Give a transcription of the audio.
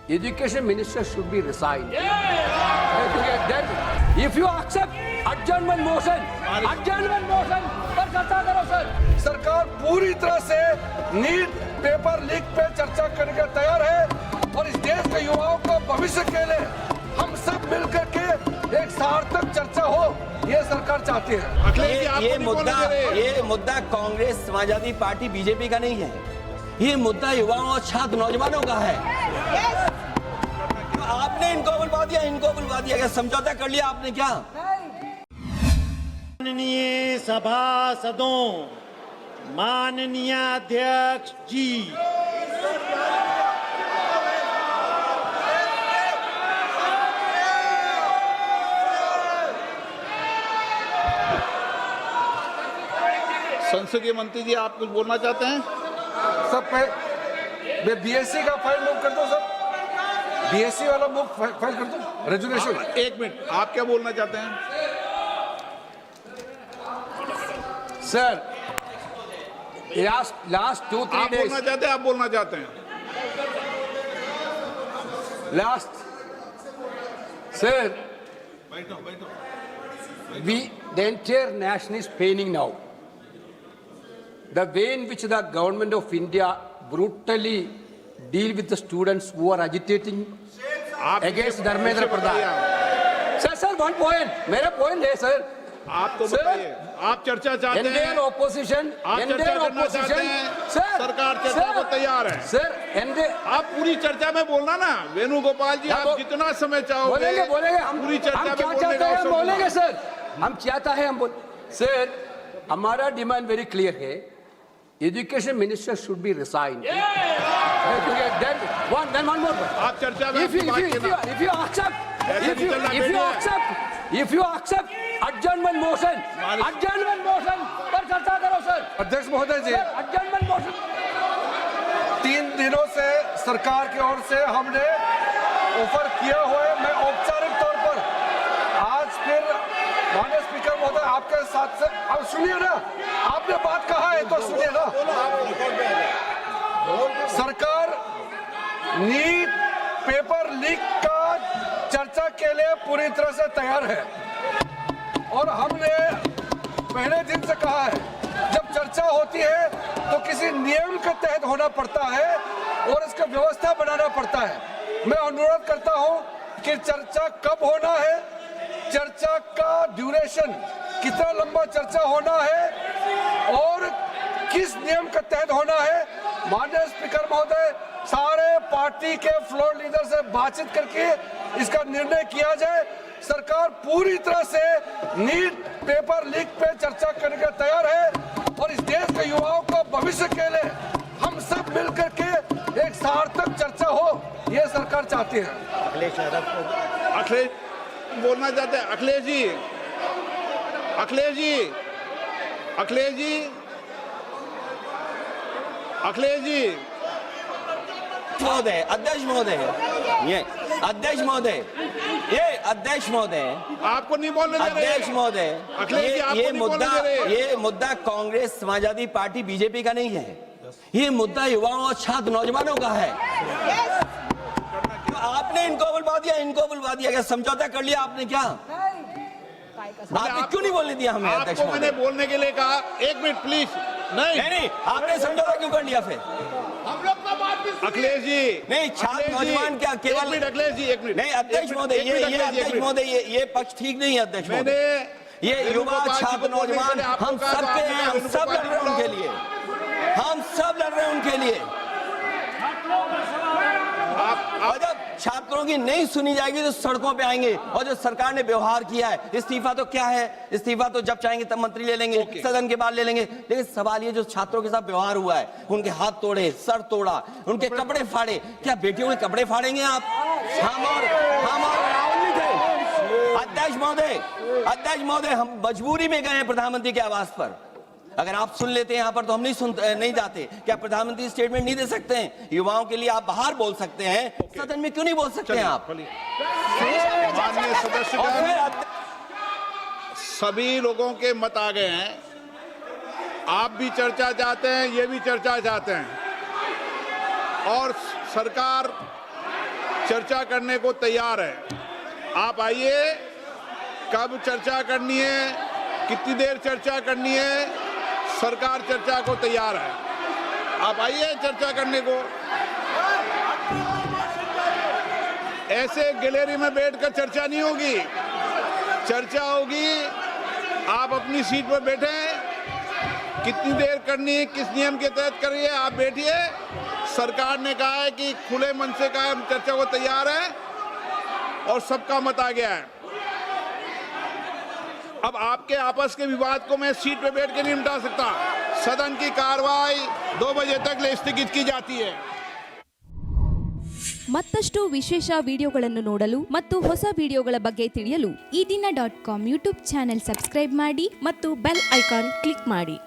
education minister should be resigned. Then, if you accept adjournment motion पर चर्चा करो sir. सरकार पूरी तरह से नीट पेपर लीक पे चर्चा करने के तैयार है और इस देश के युवाओं को भविष्य के लिए हम सब मिलकर के एक सार्थक चर्चा हो, ये सरकार चाहती है। ये मुद्दा कांग्रेस, समाजवादी पार्टी, बीजेपी का नहीं है। ये मुद्दा युवाओं और छात्र नौजवानों का है। आपने इनको बुलवा दिया, क्या समझौता कर लिया आपने क्या? माननीय सभासदों, माननीय अध्यक्ष जी, संसदीय मंत्री जी, आप कुछ बोलना चाहते हैं? सब मैं बीएससी का फाइल मूव कर दो, सब बीएससी वाला मूव फाइल कर दो, रेजुलेशन। एक मिनट, आप क्या बोलना चाहते हैं? Sir, last 2-3 days. आप बोलना चाहते हैं? Last, sir, the entire nation is paining now. The way in which the government of India brutally deal with the students who are agitating against Dharmendra Pradhan. Sir, one point. मेरा point है sir. आप तो बताइए, आप चर्चा चाहते हैं? Indian opposition, sir, सरकार चर्चा को तैयार है। सर, आप पूरी चर्चा में बोलना ना, वेणुगोपाल जी, आप जितना समय चाहोगे बोलेंगे हम पूरी चर्चा में बोलने का अवसर बोलेंगे सर। हम चाहता है हम सर, हमारा डिमांड वेरी क्लियर है, education minister should be resign. Then one more. आप चर्चा में if you accept adjournment motion पर चर्चा करो सर। अध्यक्ष महोदय जी, adjournment motion 3 दिनों से सरकार की ओर से हमने ऑफर किया हुआ है। मैं औपचारिक तौर पर आज फिर माननीय स्पीकर महोदय आपके साथ से, अब सुनिए ना, आपने बात कहा है तो सुनिए ना। सरकार नीट पेपर लीक का चर्चा के लिए पूरी तरह से तैयार है और हमने पहले दिन से कहा है, जब चर्चा होती है तो किसी नियम के तहत होना पड़ता है और इसका व्यवस्था बनाना पड़ता है। मैं अनुरोध करता हूं कि चर्चा कब होना है, चर्चा का ड्यूरेशन, कितना लंबा चर्चा होना है और किस नियम के तहत होना है, माननीय स्पीकर महोदय सारे पार्टी के फ्लोर लीडर से बातचीत करके इसका निर्णय किया जाए। सरकार पूरी तरह से नीट पेपर लीक पे चर्चा करने के तैयार है और इस देश के युवाओं को भविष्य के लिए हम सब मिलकर के एक सार्थक चर्चा हो, ये सरकार चाहती है। अखिलेश बोलना चाहते हैं? अखिलेश जी, महोदय, अध्यक्ष महोदय, आपको नहीं बोलने दे रहे। अध्यक्ष महोदय, अखिलेश जी, आपको नहीं बोलने दे रहे। ये मुद्दा कांग्रेस, समाजवादी पार्टी, बीजेपी का नहीं है। ये मुद्दा युवाओं और छात्र नौजवानों का है। आपने इनको बुलवा दिया, क्या समझौता कर लिया आपने क्या? आपने क्यों नहीं बोलने दिया हमें? अध्यक्ष आपको मैंने बोलने के लिए कहा, एक मिनट प्लीज। नहीं, आपने समझौता क्यों कर लिया फिर? हम लोग का बात भी अखिलेश जी, नहीं, छात्र नौजवान क्या केवल? अखिलेश जी, एक मिनट। नहीं अध्यक्ष महोदय, ये पक्ष ठीक नहीं है अध्यक्ष महोदय। ये युवा, छात्र, नौजवान, हम सब के हैं, हम सब लड़ रहे हैं उनके लिए, हम सब लड़ रहे हैं उनके लिए। और जब छात्रों की नहीं सुनी जाएगी तो सड़कों पे आएंगे। और जो सरकार ने व्यवहार किया है, इस्तीफा तो क्या है, इस्तीफा तो जब चाहेंगे तब मंत्री ले लेंगे, सदन के बाद ले लेंगे। लेकिन सवाल ये, जो छात्रों के साथ व्यवहार हुआ है, उनके हाथ तोड़े, सर तोड़ा, उनके कपड़े फाड़े, क्या बेटियों के कपड़े फाड़ेंगे आप? हम और राहुल जी थे। अध्यक्ष महोदय, हम मजबूरी में गए हैं प्रधानमंत्री के आवास पर। अगर आप सुन लेते हैं यहाँ पर तो हम नहीं जाते। क्या प्रधानमंत्री स्टेटमेंट नहीं दे सकते हैं? युवाओं के लिए आप बाहर बोल सकते हैं, सदन में क्यों नहीं बोल सकते हैं आप? माननीय सदस्यगण, सभी लोगों के मत आ गए हैं। आप भी चर्चा चाहते हैं, ये भी चर्चा चाहते हैं और सरकार चर्चा करने को तैयार है। आप आइए, कब चर्चा करनी है, कितनी देर चर्चा करनी है, सरकार चर्चा को तैयार है। आप आइए चर्चा करने को। ऐसे गैलरी में बैठकर चर्चा नहीं होगी, चर्चा होगी आप अपनी सीट पर बैठे, कितनी देर करनी है, किस नियम के तहत करिए, आप बैठिए। सरकार ने कहा है कि खुले मन से कहा हम चर्चा को तैयार है और सबका मत आ गया है। अब आपके आपस के विवाद को मैं सीट पे बैठ के नहीं मिटा सकता। सदन की कार्रवाई 2 बजे तक स्थगित की जाती है। ಮತ್ತಷ್ಟು ವಿಶೇಷ ವಿಡಿಯೋಗಳನ್ನು ನೋಡಲು ಮತ್ತು ಹೊಸ ವಿಡಿಯೋಗಳ ಬಗ್ಗೆ ತಿಳಿಯಲು ಈ ದಿನ .com ಯೂಟ್ಯೂಬ್ ಚಾನೆಲ್ ಸಬ್ಸ್ಕ್ರೈಬ್ ಮಾಡಿ ಮತ್ತು ಬೆಲ್ ಐಕಾನ್ ಕ್ಲಿಕ್ ಮಾಡಿ.